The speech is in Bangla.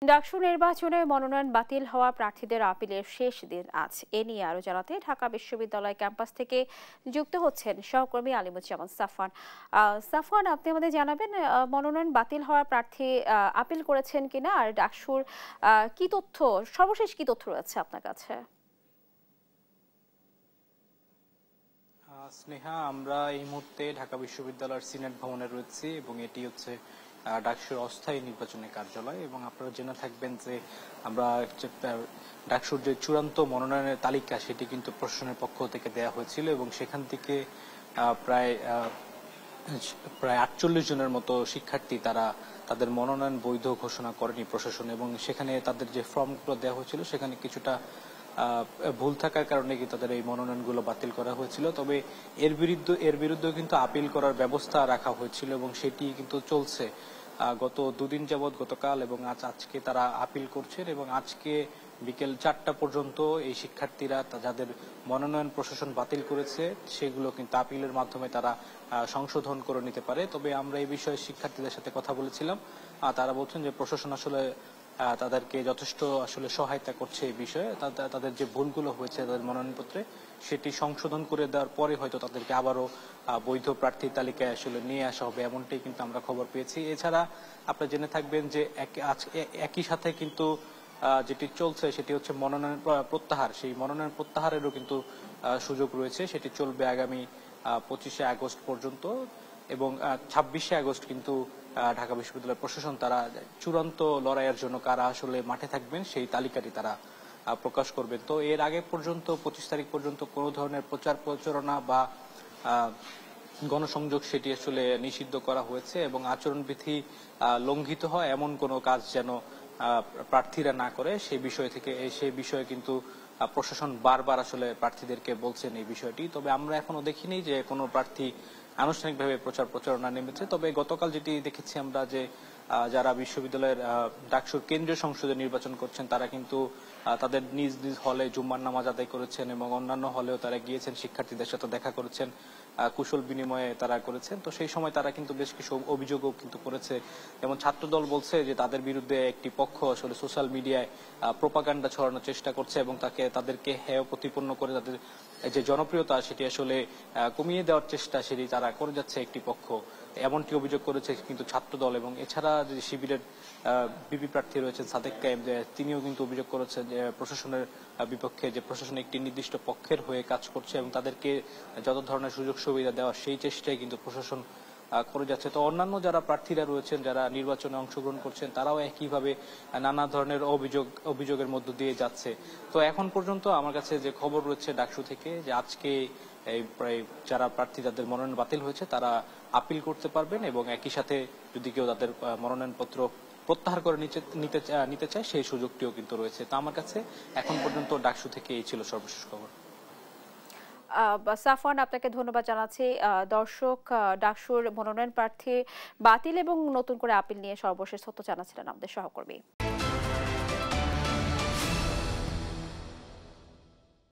ডাকসু নির্বাচনে মনোনয়ন বাতিল হওয়া প্রার্থীদের আপিলের শেষ দিন আজ। এ নিয়ে আরো জানাতে ঢাকা বিশ্ববিদ্যালয় ক্যাম্পাস থেকে যুক্ত হচ্ছেন সহকর্মী আলিমুজ্জামান সাফওয়ান। সাফওয়ান, আপনি আমাদের জানাবেন মনোনয়ন বাতিল হওয়া প্রার্থী আপিল করেছেন কিনা, আর ডাকসুর কি তথ্য, সর্বশেষ কি তথ্য রয়েছে আপনার কাছে? স্নেহা, আমরা এই মুহূর্তে ঢাকা বিশ্ববিদ্যালয়ের সিনেট ভবনে রয়েছি এবং এটি হচ্ছে ডাকসুর অস্থায়ী নির্বাচনী কার্যালয়। এবং আপনারা জেনে থাকবেন যে আমরা ডাকসুর যে চূড়ান্ত মনোনয়নের তালিকা সেটি কিন্তু প্রশাসনের পক্ষ থেকে দেয়া হয়েছিল এবং সেখান থেকে প্রায় 48 জনের মতো শিক্ষার্থী তারা তাদের মনোনয়ন বৈধ ঘোষণা করেনি প্রশাসন, এবং সেখানে তাদের যে ফর্মগুলো দেওয়া হয়েছিল সেখানে কিছুটা ভুল থাকার কারণে কি তাদের এই মনোনয়নগুলো বাতিল করা হয়েছিল। তবে এর বিরুদ্ধে কিন্তু আপিল করার ব্যবস্থা রাখা হয়েছিল এবং সেটি কিন্তু চলছে। গত দুদিন যাবৎ, গতকাল এবং আজকে তারা আপিল করছেন এবং আজকে বিকেল 4টা পর্যন্ত এই শিক্ষার্থীরা যাদের মনোনয়ন প্রশাসন বাতিল করেছে সেগুলো কিন্তু আপিলের মাধ্যমে তারা সংশোধন করে নিতে পারে। তবে আমরা এই বিষয়ে শিক্ষার্থীদের সাথে কথা বলেছিলাম, তারা বলছেন যে প্রশাসন আসলে তাদেরকে যথেষ্ট আসলে সহায়তা করছে এই বিষয়ে। তাদের যে ভুলগুলো হয়েছে তাদের মনোনয়নপত্রে সেটি সংশোধন করে দেওয়ার পরে হয়তো তাদেরকে আবারও বৈধ প্রার্থীর তালিকায় আসলে নিয়ে আসা হবে, এমনটাই কিন্তু আমরা খবর পেয়েছি। এছাড়া আপনারা জেনে থাকবেন যে একই সাথে কিন্তু যেটি চলছে সেটি হচ্ছে মনোনয়ন প্রত্যাহার। সেই মনোনয়ন প্রত্যাহারেরও কিন্তু সুযোগ রয়েছে, সেটি চলবে আগামী 25শে আগস্ট পর্যন্ত। এবং 26শে আগস্ট কিন্তু ঢাকা বিশ্ববিদ্যালয় প্রশাসন তারা চূড়ান্ত লড়াইয়ের জন্য কারা আসলে মাঠে থাকবেন সেই তালিকাটি তারা প্রকাশ করবেন। তো এর আগে পর্যন্ত 25 তারিখ পর্যন্ত কোনো ধরনের প্রচার প্রচারণা বা গণসংযোগ সেটি আসলে নিষিদ্ধ করা হয়েছে এবং আচরণবিধি লঙ্ঘিত হয় এমন কোনো কাজ যেন প্রার্থীরা না করে সেই বিষয়ে কিন্তু প্রশাসন বারবার আসলে প্রার্থীদেরকে বলছেন এই বিষয়টি। তবে আমরা এখনো দেখিনি যে কোনো প্রার্থী আনুষ্ঠানিকভাবে প্রচার প্রচারণা নেমেছে। তবে গতকাল যেটি দেখেছি আমরা যে যারা বিশ্ববিদ্যালয়ের ডাকসুর কেন্দ্রীয় সংসদে নির্বাচন করছেন তারা কিন্তু তাদের নিজ নিজ হলে জুম্মার নামাজ আদায় করেছেন এবং অন্যান্য হলেও তারা গিয়েছেন, শিক্ষার্থীদের সাথে দেখা করেছেন, কুশল বিনিময়ে তারা করেছেন। তো সেই সময় তারা কিন্তু বেশ কিছু অভিযোগও কিন্তু করেছে। যেমন ছাত্রদল বলছে যে তাদের বিরুদ্ধে একটি পক্ষ আসলে সোশ্যাল মিডিয়ায় প্রোপাগান্ডা ছড়ানোর চেষ্টা করছে এবং তাদেরকে হেয় প্রতিপন্ন করে তাদের যে জনপ্রিয়তা সেটি আসলে কমিয়ে দেওয়ার চেষ্টা সেটি তারা করে যাচ্ছে একটি পক্ষ, এমনটি অভিযোগ করেছে কিন্তু ছাত্রদল। এবং এছাড়া যে শিবিরের বিপি প্রার্থী রয়েছেন সাদেক কায়েম, তিনিও কিন্তু অভিযোগ করেছেন যে প্রশাসনের বিপক্ষে, যে প্রশাসন একটি নির্দিষ্ট পক্ষের হয়ে কাজ করছে এবং তাদেরকে যত ধরনের সুযোগ সুবিধা দেওয়া সেই চেষ্টায় কিন্তু প্রশাসন করে যাচ্ছে। তো অন্যান্য যারা প্রার্থীরা রয়েছেন যারা নির্বাচনে অংশগ্রহণ করছেন তারাও একইভাবে নানা ধরনের অভিযোগের মধ্য দিয়ে যাচ্ছে। তো এখন পর্যন্ত আমার কাছে যে খবর রয়েছে ডাকসু থেকে, যে আজকে এই প্রায় যারা প্রার্থী যাদের মনোনয়ন বাতিল হয়েছে তারা আপিল করতে পারবেন এবং একই সাথে যদি কেউ তাদের মনোনয়নপত্র প্রত্যাহার করে নিতে চায় সেই সুযোগটিও কিন্তু রয়েছে। তো আমার কাছে এখন পর্যন্ত ডাকসু থেকে এই ছিল সর্বশেষ খবর। সাফওয়ান, আপনাকে ধন্যবাদ জানাচ্ছি। দর্শক, ডাকসুর মনোনয়ন প্রার্থী বাতিল এবং নতুন করে আপিল নিয়ে সর্বশেষ তথ্য জানাচ্ছিলেন আমাদের সহকর্মী।